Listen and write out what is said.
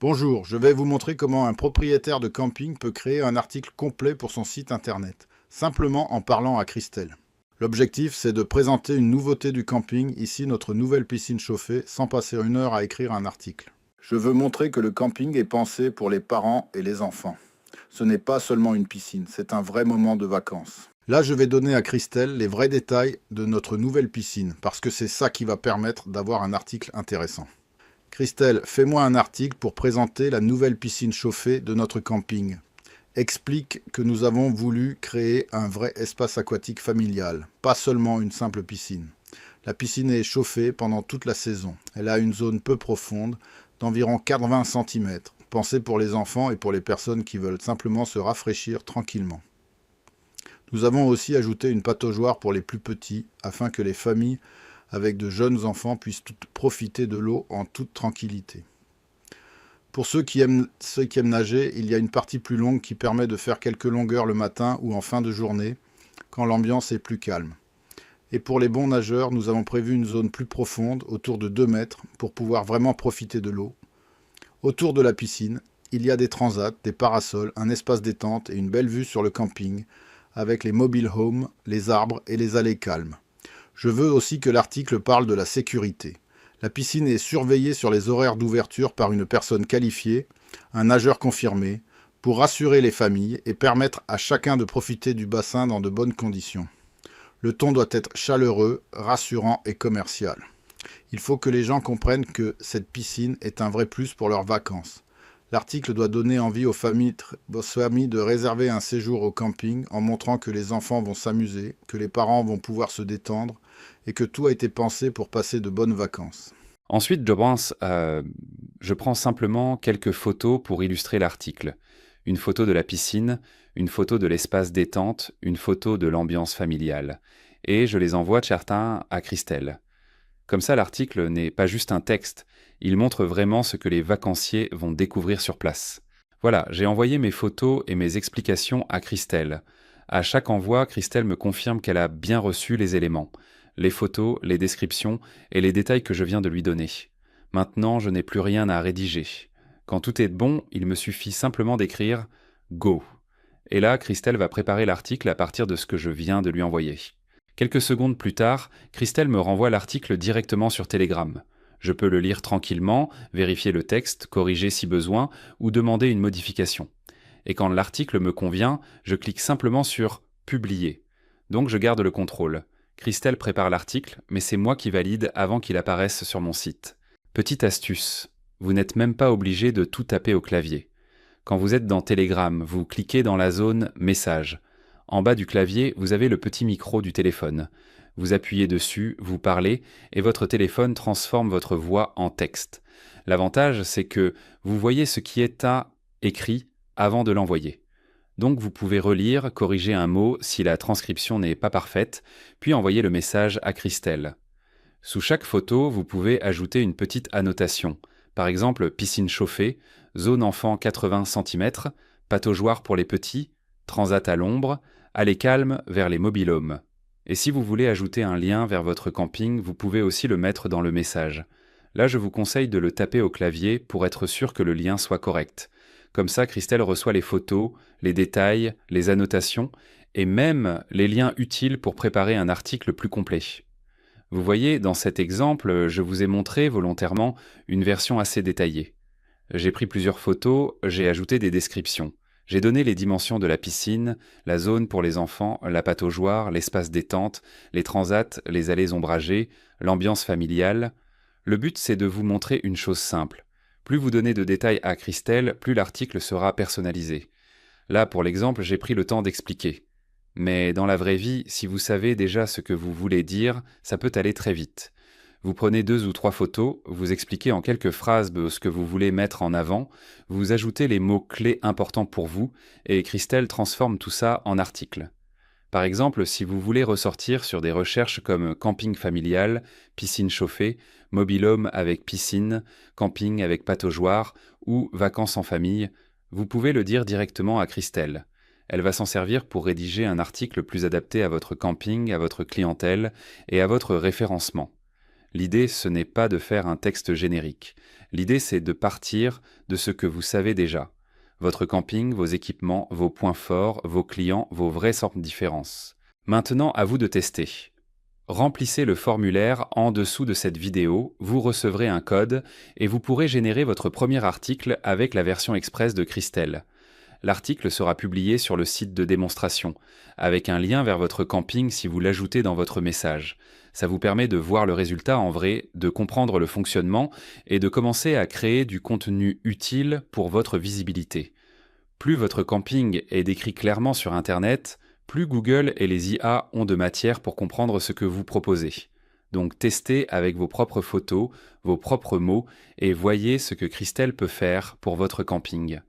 Bonjour, je vais vous montrer comment un propriétaire de camping peut créer un article complet pour son site internet, simplement en parlant à Christelle. L'objectif, c'est de présenter une nouveauté du camping, ici notre nouvelle piscine chauffée, sans passer une heure à écrire un article. Je veux montrer que le camping est pensé pour les parents et les enfants. Ce n'est pas seulement une piscine, c'est un vrai moment de vacances. Là, je vais donner à Christelle les vrais détails de notre nouvelle piscine, parce que c'est ça qui va permettre d'avoir un article intéressant. Christelle, fais-moi un article pour présenter la nouvelle piscine chauffée de notre camping. Explique que nous avons voulu créer un vrai espace aquatique familial, pas seulement une simple piscine. La piscine est chauffée pendant toute la saison. Elle a une zone peu profonde, d'environ 80 cm, pensée pour les enfants et pour les personnes qui veulent simplement se rafraîchir tranquillement. Nous avons aussi ajouté une pataugeoire pour les plus petits, afin que les familles avec de jeunes enfants puissent profiter de l'eau en toute tranquillité. Pour ceux qui aiment nager, il y a une partie plus longue qui permet de faire quelques longueurs le matin ou en fin de journée, quand l'ambiance est plus calme. Et pour les bons nageurs, nous avons prévu une zone plus profonde, autour de 2 mètres, pour pouvoir vraiment profiter de l'eau. Autour de la piscine, il y a des transats, des parasols, un espace détente et une belle vue sur le camping, avec les mobile homes, les arbres et les allées calmes. Je veux aussi que l'article parle de la sécurité. La piscine est surveillée sur les horaires d'ouverture par une personne qualifiée, un nageur confirmé, pour rassurer les familles et permettre à chacun de profiter du bassin dans de bonnes conditions. Le ton doit être chaleureux, rassurant et commercial. Il faut que les gens comprennent que cette piscine est un vrai plus pour leurs vacances. L'article doit donner envie aux familles de réserver un séjour au camping en montrant que les enfants vont s'amuser, que les parents vont pouvoir se détendre et que tout a été pensé pour passer de bonnes vacances. Ensuite, je prends simplement quelques photos pour illustrer l'article. Une photo de la piscine, une photo de l'espace détente, une photo de l'ambiance familiale. Et je les envoie de certains à Christelle. Comme ça, l'article n'est pas juste un texte, il montre vraiment ce que les vacanciers vont découvrir sur place. Voilà, j'ai envoyé mes photos et mes explications à Christelle. À chaque envoi, Christelle me confirme qu'elle a bien reçu les éléments, les photos, les descriptions et les détails que je viens de lui donner. Maintenant, je n'ai plus rien à rédiger. Quand tout est bon, il me suffit simplement d'écrire « Go ». Et là, Christelle va préparer l'article à partir de ce que je viens de lui envoyer. Quelques secondes plus tard, Christelle me renvoie l'article directement sur Telegram. Je peux le lire tranquillement, vérifier le texte, corriger si besoin ou demander une modification. Et quand l'article me convient, je clique simplement sur « Publier ». Donc je garde le contrôle. Christelle prépare l'article, mais c'est moi qui valide avant qu'il apparaisse sur mon site. Petite astuce, vous n'êtes même pas obligé de tout taper au clavier. Quand vous êtes dans Telegram, vous cliquez dans la zone « Messages ». En bas du clavier, vous avez le petit micro du téléphone. Vous appuyez dessus, vous parlez, et votre téléphone transforme votre voix en texte. L'avantage, c'est que vous voyez ce qui est écrit avant de l'envoyer. Donc vous pouvez relire, corriger un mot si la transcription n'est pas parfaite, puis envoyer le message à Christelle. Sous chaque photo, vous pouvez ajouter une petite annotation. Par exemple, piscine chauffée, zone enfant 80 cm, pataugeoire pour les petits, transat à l'ombre, allée calme vers les mobil-homes. Et si vous voulez ajouter un lien vers votre camping, vous pouvez aussi le mettre dans le message. Là, je vous conseille de le taper au clavier pour être sûr que le lien soit correct. Comme ça, Christelle reçoit les photos, les détails, les annotations et même les liens utiles pour préparer un article plus complet. Vous voyez, dans cet exemple, je vous ai montré volontairement une version assez détaillée. J'ai pris plusieurs photos, j'ai ajouté des descriptions. J'ai donné les dimensions de la piscine, la zone pour les enfants, la pataugeoire, l'espace détente, les transats, les allées ombragées, l'ambiance familiale. Le but, c'est de vous montrer une chose simple. Plus vous donnez de détails à Christelle, plus l'article sera personnalisé. Là, pour l'exemple, j'ai pris le temps d'expliquer. Mais dans la vraie vie, si vous savez déjà ce que vous voulez dire, ça peut aller très vite. Vous prenez 2 ou 3 photos, vous expliquez en quelques phrases ce que vous voulez mettre en avant, vous ajoutez les mots-clés importants pour vous, et Christelle transforme tout ça en article. Par exemple, si vous voulez ressortir sur des recherches comme camping familial, piscine chauffée, mobil-home avec piscine, camping avec pataugeoire ou vacances en famille, vous pouvez le dire directement à Christelle. Elle va s'en servir pour rédiger un article plus adapté à votre camping, à votre clientèle et à votre référencement. L'idée, ce n'est pas de faire un texte générique. L'idée, c'est de partir de ce que vous savez déjà. Votre camping, vos équipements, vos points forts, vos clients, vos vraies sortes de différences. Maintenant, à vous de tester. Remplissez le formulaire en dessous de cette vidéo, vous recevrez un code et vous pourrez générer votre premier article avec la version express de Christelle. L'article sera publié sur le site de démonstration, avec un lien vers votre camping si vous l'ajoutez dans votre message. Ça vous permet de voir le résultat en vrai, de comprendre le fonctionnement et de commencer à créer du contenu utile pour votre visibilité. Plus votre camping est décrit clairement sur Internet, plus Google et les IA ont de matière pour comprendre ce que vous proposez. Donc testez avec vos propres photos, vos propres mots et voyez ce que Christelle peut faire pour votre camping.